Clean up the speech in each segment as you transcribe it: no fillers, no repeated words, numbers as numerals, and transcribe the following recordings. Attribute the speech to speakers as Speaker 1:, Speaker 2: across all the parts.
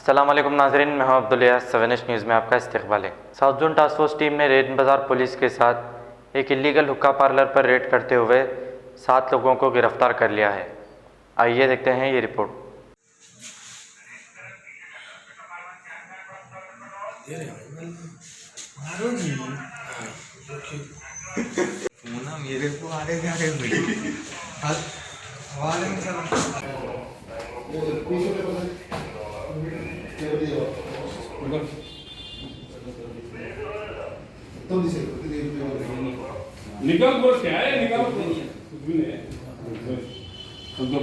Speaker 1: अस्सलाम वालेकुम नाज़रीन, मैं हूं अब्दुल यास। 7H न्यूज़ में आपका इस्तकबाल है। South zone task force team ने रेड बाज़ार पुलिस के साथ एक इलीगल हुक्का पार्लर पर रेड करते हुए 7 लोगों को गिरफ्तार कर लिया है। आइए देखते हैं ये रिपोर्ट।
Speaker 2: मेरे को आगे क्या
Speaker 3: निकल बोल क्या है निकल कुछ भी नहीं समझो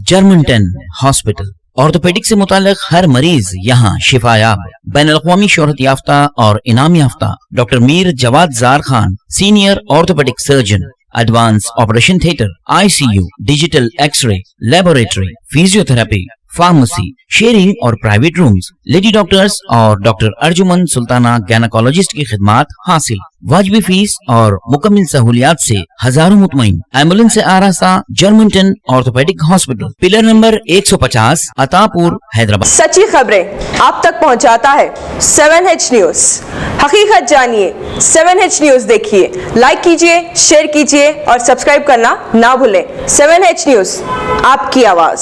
Speaker 4: जर्मनटन हॉस्पिटल ऑर्थोपेडिक से मुताल्लिक हर मरीज यहाँ शिफायाब। बैनुल-अक़वामी शोहरत याफ्ता और इनाम याफ्ता doctor Mir Jawad Jar Khan, senior orthopaedic surgeon, advance operation theatre, ICU, digital x ray, laboratory, physiotherapy, pharmacy, sharing और प्राइवेट रूम्स, लेडी डॉक्टर्स और डॉक्टर अर्जुमन सुल्ताना गैनकोलॉजिस्ट की खिदमात हासिल। वाजिबी फीस और मुकम्मल सहूलियात से हजारों मुतमईन। एम्बुलेंस से आरास्ता Germanton orthopaedic hospital, pillar number 150, Attapur, Hyderabad.
Speaker 5: सच्ची खबरें आप तक पहुंचाता है 7H न्यूज। हकीकत जानिए, 7H न्यूज देखिए, लाइक कीजिए, शेयर कीजिए और सब्सक्राइब करना ना भूलें। 7H न्यूज, आपकी आवाज।